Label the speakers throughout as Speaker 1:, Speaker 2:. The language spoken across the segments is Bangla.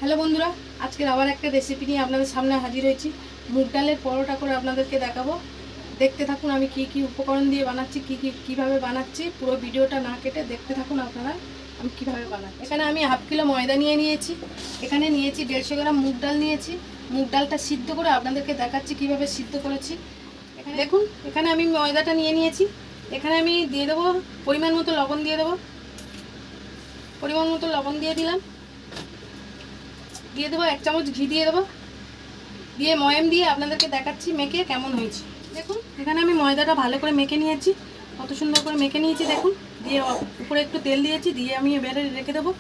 Speaker 1: হ্যালো বন্ধুরা, আজকের আবার একটা রেসিপি নিয়ে আপনাদের সামনে হাজির হয়েছি। মুগ ডালের পরোটা করে আপনাদেরকে দেখাবো। দেখতে থাকুন আমি কি কি উপকরণ দিয়ে বানাচ্ছি, কিভাবে বানাচ্ছি। পুরো ভিডিওটা না কেটে দেখতে থাকুন আপনারা আমি কিভাবে বানাচ্ছি। এখানে আমি হাফ কিলো ময়দা নিয়ে নিয়েছি, এখানে নিয়েছি 150 গ্রাম মুগ ডাল নিয়েছি। মুগ ডালটা সিদ্ধ করে আপনাদেরকে দেখাচ্ছি কিভাবে সিদ্ধ করেছি। এখানে দেখুন, এখানে আমি ময়দাটা নিয়ে নিয়েছি। এখানে আমি দিয়ে দেবো পরিমাণ মতো লবণ দিয়ে দেবো। পরিমাণ মতো লবণ দিয়ে দিলাম। দিয়ে দেবো 1 চামচ ঘি দিয়ে দেবো, দিয়ে ময়াম দিয়ে আপনাদেরকে দেখাচ্ছি মেখে কেমন হয়েছে। দেখুন এখানে আমি ময়দাটা ভালো করে মেখে নিয়েছি, কত সুন্দর করে মেখে নিয়েছি দেখুন। দিয়ে উপরে একটু তেল দিয়েছি, দিয়ে আমি এবারে রেখে দেবো।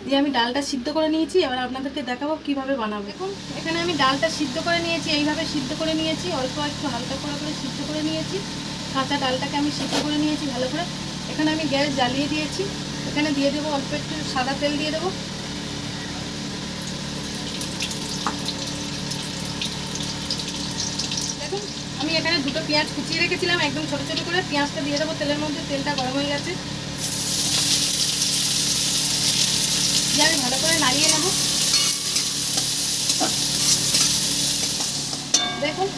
Speaker 1: দিয়ে আমি ডালটা সিদ্ধ করে নিয়েছি, এবার আপনাদেরকে দেখাবো কিভাবে বানাবো। দেখুন এখানে আমি ডালটা সিদ্ধ করে নিয়েছি, এইভাবে সিদ্ধ করে নিয়েছি, অল্প একটু হালকা করে সিদ্ধ করে নিয়েছি। কাঁচা ডালটাকে আমি সিদ্ধ করে নিয়েছি ভালো করে। এখানে আমি গ্যাস জ্বালিয়ে দিয়েছি, এখানে দিয়ে দেবো অল্প একটু সাদা তেল দিয়ে দেবো। আমি এখানে দুটো পেঁয়াজ কুচিয়ে রেখেছিলাম একদম ছোট ছোট করে। পেঁয়াজটা দিয়ে দেবো তেলের মধ্যে। তেলটা গরম হয়ে গেছে, দিয়ে আমি ভালো করে নাড়িয়ে নেব। দেখুন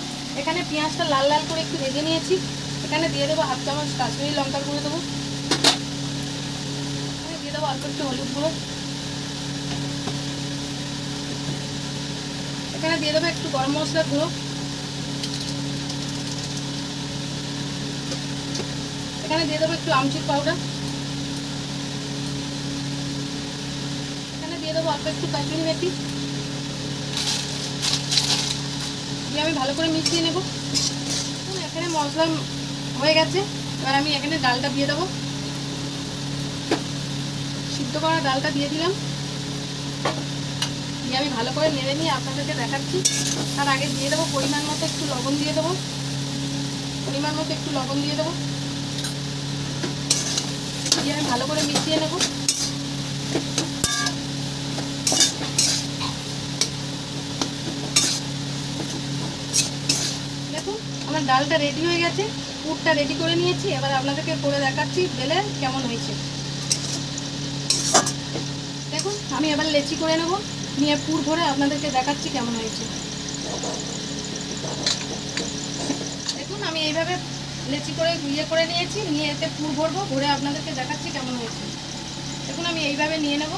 Speaker 1: এখানে পেঁয়াজটা লাল লাল করে একটু ভেজে নিয়েছি। এখানে দিয়ে দেবো হাফ চামচ কাশ্মীরি লঙ্কার গুঁড়ো দেবো। এখানে দিয়ে দেবো অল্প একটু হলুদ গুঁড়ো। এখানে দিয়ে দেবো একটু গরম মশলার গুঁড়ো। এখানে দিয়ে দেবো একটু আমচুর পাউডার। এখানে দিয়ে দেবো অল্প একটু কাসুরি মেথি। দিয়ে আমি ভালো করে মিশিয়ে নেব। এখানে মশলা হয়ে গেছে, এবার আমি এখানে ডালটা দিয়ে দেবো। সিদ্ধ করা ডালটা দিয়ে দিলাম, দিয়ে আমি ভালো করে নেড়ে নিয়ে আপনাদেরকে দেখাচ্ছি। তার আগে দিয়ে দেবো পরিমাণ মতো একটু লবণ দিয়ে দেবো। পরিমাণ মতো একটু লবণ দিয়ে দেবো, দিয়ে আমি ভালো করে মিশিয়ে নেব। দেখুন আমার ডালটা রেডি হয়ে গেছে, পুরটা রেডি করে নিয়েছি। এবার আপনাদেরকে করে দেখাচ্ছি বেলে কেমন হয়েছে। দেখুন আমি এবার লেচি করে নেব, নিয়ে পুর ভরে আপনাদেরকে দেখাচ্ছি কেমন হয়েছে। দেখুন আমি এইভাবে লেচি করে করে নিয়েছি, নিয়ে এতে পুর ভরবো, ভরে আপনাদেরকে দেখাচ্ছি কেমন হয়েছে। দেখুন আমি এইভাবে নিয়ে নেব।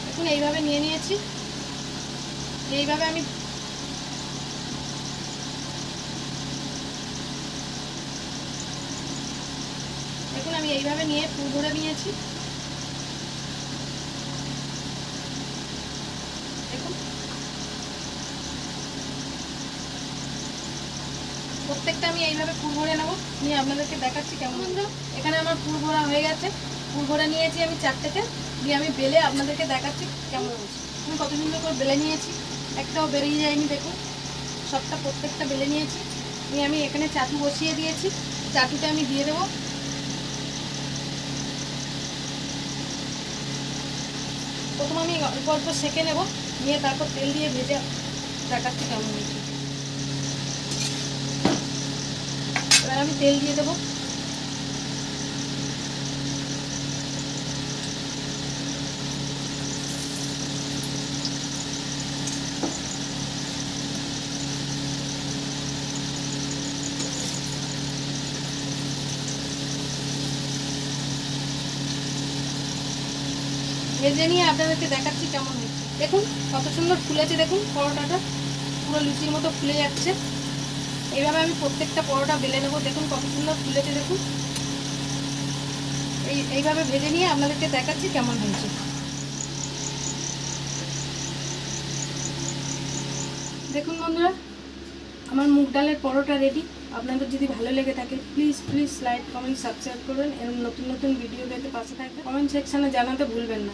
Speaker 1: দেখুন এইভাবে নিয়ে নিয়েছি, এইভাবে আমি দেখুন আমি এইভাবে নিয়ে পুর ভরে নিয়েছি। দেখুন প্রত্যেকটা আমি এইভাবে পুর ভরে নেবো, নিয়ে আপনাদেরকে দেখাচ্ছি কেমন। এখানে আমার পুর ভরা হয়ে গেছে, পুর ভরে নিয়েছি আমি 4টেতে, দিয়ে আমি বেলে আপনাদেরকে দেখাচ্ছি কেমন হয়েছে। আমি কত সুন্দর করে বেলে নিয়েছি, একটাও বেরিয়ে যায়নি। দেখুন সবটা প্রত্যেকটা বেলে নিয়েছি, নিয়ে আমি এখানে চাটু বসিয়ে দিয়েছি। চাটুতে আমি দিয়ে দেবো। প্রথম আমি অল্প অল্প সেঁকে নেব, নিয়ে তারপর তেল দিয়ে ভেজে দেখাচ্ছি কেমন হয়েছে। এবার আমি তেল দিয়ে দেবো। ভেজে নিয়ে আপনাদেরকে দেখাচ্ছি কেমন হয়েছে। দেখুন কত সুন্দর ফুলেছে, দেখুন পরোটাটা পুরো লুচির মতো ফুলে যাচ্ছে। এইভাবে আমি প্রত্যেকটা পরোটা বেলে নেবো। দেখুন কত সুন্দর ফুলেছে, দেখুন এইভাবে ভেজে নিয়ে আপনাদেরকে দেখাচ্ছি কেমন হয়েছে। দেখুন বন্ধুরা আমার মুগ ডালের পরোটা রেডি। আপনাদের যদি ভালো লেগে থাকে প্লিজ লাইক কমেন্ট সাবস্ক্রাইব করবেন। এরকম নতুন নতুন ভিডিও পেতে পাশে থাকবেন। কমেন্ট সেকশানে জানাতে ভুলবেন না।